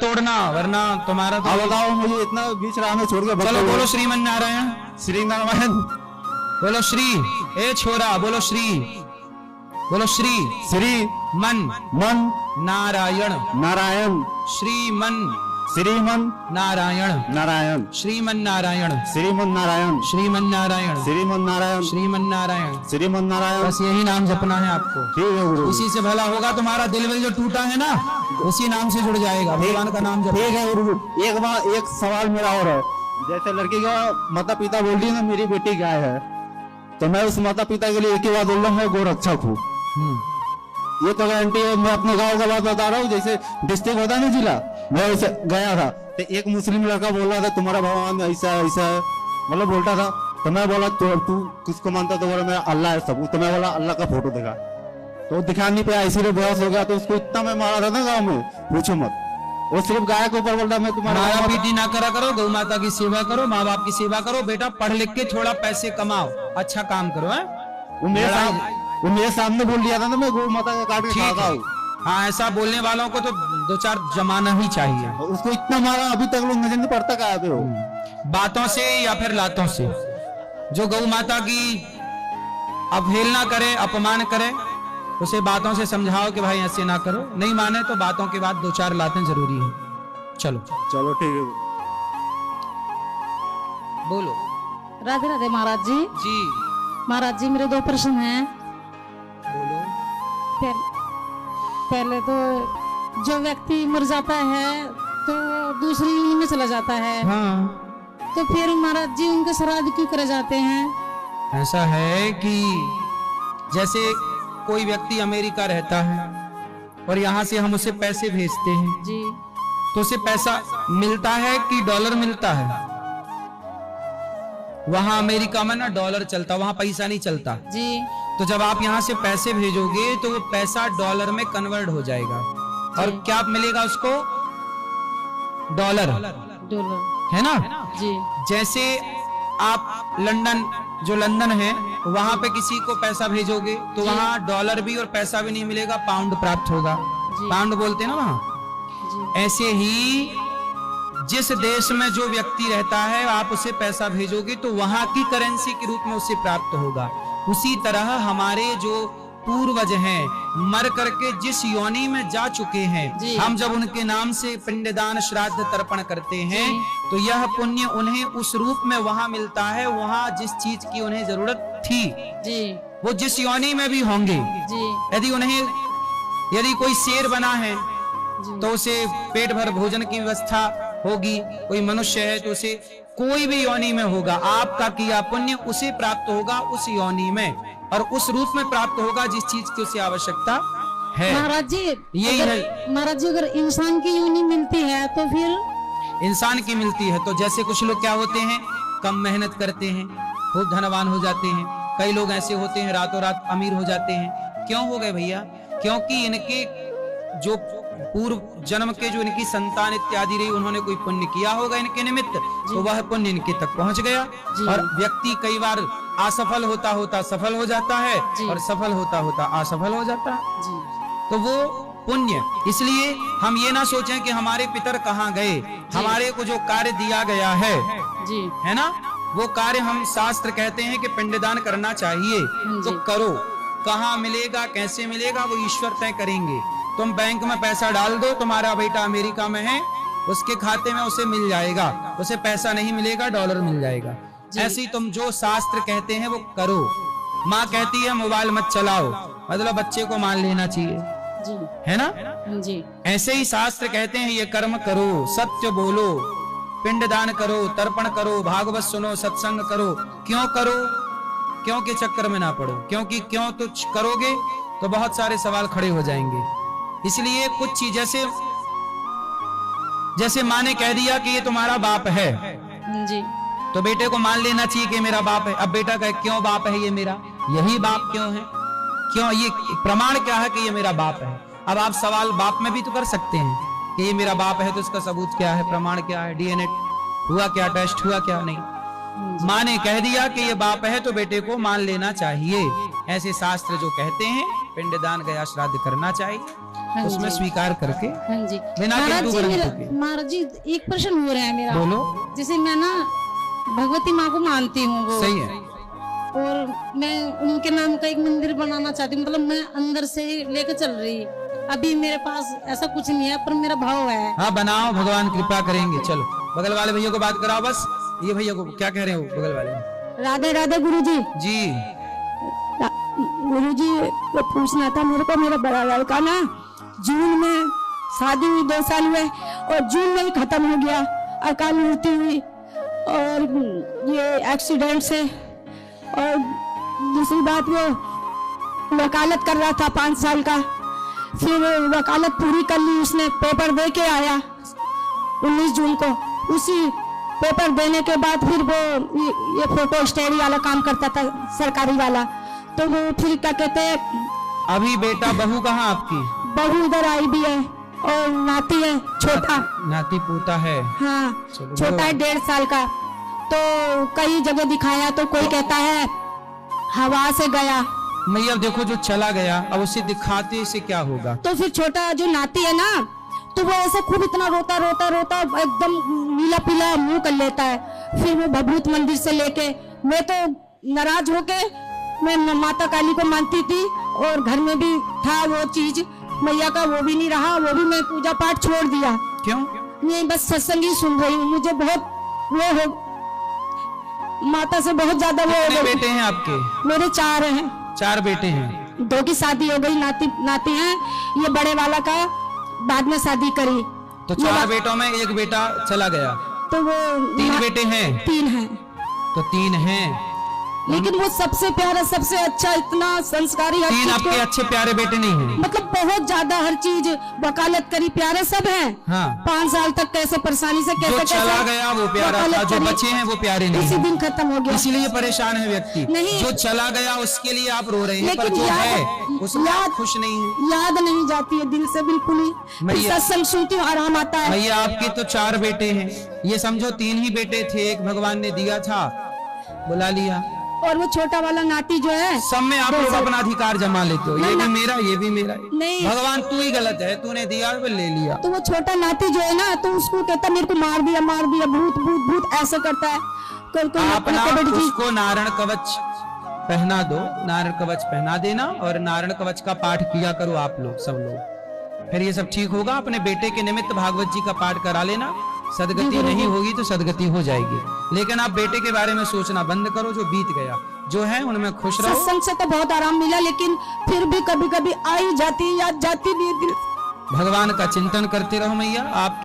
छोड़ना, वरना तुम्हारा तो। बताओ मुझे इतना बीच राह में छोड़ के। चलो बोलो श्रीमन नारायण। श्री नारायण बोलो श्री। ए छोरा बोलो श्री। बोलो श्री। श्री मन मन नारायण। नारायण श्रीमन श्रीमन नारायण। नारायण श्रीमन नारायण। श्रीमन नारायण श्रीमन नारायण। श्रीमन नारायण श्रीमन नारायण। श्रीमन नारायण। बस यही नाम जपना है आपको। ठीक है गुरु। इसी से भला होगा। तुम्हारा दिल विल जो टूटा है ना, उसी नाम से जुड़ जाएगा। भगवान का नाम जपो। ठीक है गुरु। एक सवाल मेरा और है। जैसे लड़की का माता पिता बोल रही है ना मेरी बेटी गाय है, तो मैं उस माता पिता के लिए एक ही बात बोल रहा हूँ, मैं गोरक्षक हूँ। ये तो गारंटी है। मैं अपने गांव का बात बता रहा हूँ। जैसे डिस्ट्रिक्ट होता है ना जिला, मैं वैसे गया था तो एक मुस्लिम लड़का बोल रहा था तुम्हारा भगवान ऐसा ऐसा है, मतलब बोलता था। तो मैं बोला तू किसको मानता? तो बोला मेरा अल्लाह है सब। तो मैं बोला अल्लाह का फोटो दिखा, तो दिखा नहीं पाया, इसीलिए बेहोश हो गया। तो उसको इतना मैं मारा था ना गाँव में, पूछो मत। वो सिर्फ गाय के ऊपर बोल रहा मैं तुम्हारा। मारा पीटी ना करा करो, गौ माता की सेवा करो, माँ बाप की सेवा करो। बेटा पढ़ लिख के थोड़ा पैसे कमाओ, अच्छा काम करो। है वो मेरे सामने बोल दिया था ना मैं गौ माता का काट के खाता हूँ। हाँ, ऐसा बोलने वालों को तो दो चार जमाना ही चाहिए। उसको इतना मारा, अभी तक लोग नजर नहीं पड़ता कहाँ पे हो। बातों से या फिर लातों से। जो गौ माता की अवहेलना करे, अपमान करे, उसे बातों से समझाओ कि भाई ऐसे ना करो। नहीं माने तो बातों के बाद दो चार लातें जरूरी है। चलो चलो ठीक है। बोलो। राधे राधे महाराज जी। जी महाराज जी मेरे दो प्रश्न हैं। बोलो। पहले तो जो व्यक्ति मर जाता है तो दूसरी योनि में चला जाता है, हाँ, तो फिर महाराज जी उनके श्राद्ध क्यों करे जाते हैं? ऐसा है कि जैसे कोई व्यक्ति अमेरिका रहता है और यहाँ से हम उसे पैसे भेजते हैं, जी, तो उसे पैसा मिलता है कि डॉलर मिलता है? वहां अमेरिका में ना डॉलर चलता, वहां पैसा नहीं चलता। जी। तो जब आप यहाँ से पैसे भेजोगे तो वो पैसा डॉलर में कन्वर्ट हो जाएगा और क्या मिलेगा उसको? डॉलर। डॉलर है ना? जी। जैसे आप लंदन, जो लंदन है, वहां पे किसी को पैसा भेजोगे तो वहां डॉलर भी और पैसा भी नहीं मिलेगा, पाउंड प्राप्त होगा। पाउंड बोलते हैं ना वहां। ऐसे ही जिस देश में जो व्यक्ति रहता है आप उसे पैसा भेजोगे तो वहां की करेंसी के रूप में उसे प्राप्त होगा। उसी तरह हमारे जो पूर्वज हैं, मर करके जिस योनि में जा चुके हैं, हम जब उनके नाम से पिंडदान श्राद्ध तर्पण करते हैं तो यह पुण्य उन्हें उस रूप में वहां मिलता है, वहां जिस चीज की उन्हें जरूरत थी जी, वो जिस योनि में भी होंगे। जी। यदि कोई शेर बना है तो उसे पेट भर भोजन की व्यवस्था होगी। कोई मनुष्य है तो उसे कोई भी योनि में होगा, आपका किया पुण्य उसे प्राप्त होगा उस योनि में और उस रूप में प्राप्त होगा जिस चीज की उसे आवश्यकता है। महाराज जी यही है। महाराज जी अगर इंसान की योनि मिलती है तो फिर? इंसान की मिलती है तो जैसे कुछ लोग क्या होते हैं, कम मेहनत करते हैं, खूब धनवान हो जाते हैं। कई लोग ऐसे होते हैं रातों रात अमीर हो जाते हैं। क्यों हो गए भैया? क्योंकि इनके जो पूर्व जन्म के जो इनकी संतान इत्यादि रही, उन्होंने कोई पुण्य किया होगा इनके निमित्त, तो वह पुण्य इनके तक पहुंच गया। और व्यक्ति कई बार असफल होता होता सफल हो जाता है और सफल होता होता असफल हो जाता है। तो वो पुण्य, इसलिए हम ये ना सोचें कि हमारे पितर कहाँ गए, हमारे को जो कार्य दिया गया है जी, है ना, वो कार्य हम शास्त्र कहते हैं कि पिंडदान करना चाहिए तो करो। कहाँ मिलेगा, कैसे मिलेगा, वो ईश्वर तय करेंगे। तुम बैंक में पैसा डाल दो, तुम्हारा बेटा अमेरिका में है, उसके खाते में उसे मिल जाएगा, उसे पैसा नहीं मिलेगा, डॉलर मिल जाएगा। ऐसी तुम जो शास्त्र कहते हैं वो करो। माँ कहती है मोबाइल मत चलाओ, मतलब बच्चे को मान लेना चाहिए जी, है ना जी। ऐसे ही शास्त्र कहते हैं ये कर्म करो, सत्य बोलो, पिंडदान करो, तर्पण करो, भागवत सुनो, सत्संग करो। क्यों करो? क्यों के चक्कर में ना पड़ो, क्योंकि क्यों तो करोगे तो बहुत सारे सवाल खड़े हो जाएंगे। इसलिए कुछ चीज जैसे माँ ने कह दिया कि ये तुम्हारा बाप है जी, तो बेटे को मान लेना चाहिए कि मेरा बाप है। अब बेटा कहे क्यों बाप है ये मेरा, यही बाप क्यों है, क्यों, ये प्रमाण क्या है कि ये मेरा बाप है। अब आप सवाल बाप में भी तो कर सकते हैं कि ये मेरा बाप है, तो इसका सबूत क्या है, प्रमाण क्या है, डीएनए हुआ क्या, टेस्ट हुआ क्या? नहीं, माँ ने कह दिया कि ये बाप है तो बेटे को मान लेना चाहिए। ऐसे शास्त्र जो कहते हैं पिंडदान गया श्राद्ध करना चाहिए। हाँ उसमें जी। स्वीकार करके हाँ जी बिना महाराज किंतु जी परंतु के। महाराज जी एक प्रश्न हो रहा है मेरा। बोलो। जैसे मैं ना भगवती माँ को मानती हूँ वो, सही है। और मैं उनके नाम का एक मंदिर बनाना चाहती हूँ, मतलब मैं अंदर से लेकर चल रही। अभी मेरे पास ऐसा कुछ नहीं है, पर मेरा भाव है। हाँ बनाओ, भगवान कृपा करेंगे। चलो बगल वाले भैया को बात कराओ बस। ये भैया को क्या कह रहे हो बगल वाले? राधे राधे गुरुजी। जी गुरुजी वो पूछना था मेरे को, मेरा बड़ा लड़का ना जून में शादी हुई, 2 साल हुए और जून में ही खत्म हो गया, अकाल मृत्यु हुई और ये एक्सीडेंट से। और दूसरी बात वो वकालत कर रहा था 5 साल का, फिर वकालत पूरी कर ली उसने, पेपर दे के आया 19 जून को। उसी पेपर देने के बाद फिर वो ये फोटो स्टेडी वाला काम करता था, सरकारी वाला, तो वो फिर क्या कहते हैं, अभी बेटा बहू कहाँ आपकी? बहू इधर आई भी है और नाती है छोटा। नाती पोता है। हाँ चलो, छोटा है 1.5 साल का। तो कई जगह दिखाया तो कोई कहता है हवा से गया। मैया देखो जो चला गया, अब उसे दिखाते से क्या होगा? तो फिर छोटा जो नाती है ना, तो वो ऐसे खूब इतना रोता रोता रोता एकदम नीला पीला मुंह कर लेता है। फिर वो भभूत मंदिर से लेके, मैं तो नाराज होके, मैं माता काली को मानती थी और घर में भी था वो चीज मैया का, वो भी नहीं रहा, वो भी मैं पूजा पाठ छोड़ दिया। क्यों? नहीं बस सत्संग ही सुन रही हूँ, मुझे बहुत वो हो, माता से बहुत ज्यादा वो हो कितने गई। बेटे हैं आपके? मेरे 4 हैं। 4 बेटे हैं। 2 की शादी हो गई, नाती हैं। ये बड़े वाला का बाद में शादी करी। तो 4 बेटों में एक बेटा चला गया, तो वो 3 बेटे हैं। 3 हैं, तो 3 हैं, लेकिन वो सबसे प्यारा, सबसे अच्छा, इतना संस्कारी, हर 3 चीज आपके को, अच्छे प्यारे बेटे नहीं हैं? मतलब बहुत ज्यादा हर चीज, वकालत करी, प्यारे सब हैं। हाँ। 5 साल तक कैसे परेशानी से जो कैसे चला कैसे गया वो प्यारा था, वकालत जो करी, बचे हैं वो प्यारे नहीं इसी हैं। दिन खत्म हो गया। इसीलिए परेशान है व्यक्ति। नहीं। जो चला गया उसके लिए आप रो रहे हैं, पर लेकिन जो याद- है उसमें आप याद- खुश नहीं है। याद नहीं जाती है दिल से बिल्कुल ही। मैया- सत्संग सुनती हूँ, आराम आता है। भैया आपके तो 4 बेटे हैं, ये समझो 3 ही बेटे थे, एक भगवान ने दिया था, बुला लिया। और वो छोटा वाला नाती जो है, सब में आप लोग अपना अधिकार जमा लेते हो, ये भी मेरा, ये भी मेरा। नहीं। भगवान तू ही गलत है, तूने दिया वो ले लिया। तो वो छोटा नाती जो है ना, तो उसको कहता मेरे को मार दिया, भूत भूत भूत ऐसे करता है। आप ना उसको नारायण कवच पहना दो, नारायण कवच पहना देना और नारायण कवच का पाठ किया करो आप लोग, सब लोग, फिर ये सब ठीक होगा। अपने बेटे के निमित्त भागवत जी का पाठ करा लेना, सदगति नहीं होगी तो सदगति हो जाएगी। लेकिन आप बेटे के बारे में सोचना बंद करो, जो बीत गया, जो है उनमें खुश रहो। सत्संग से तो बहुत आराम मिला, लेकिन फिर भी कभी कभी आई जाती, याद जाती नहीं दिल। भगवान का चिंतन करते रहो मैया। आप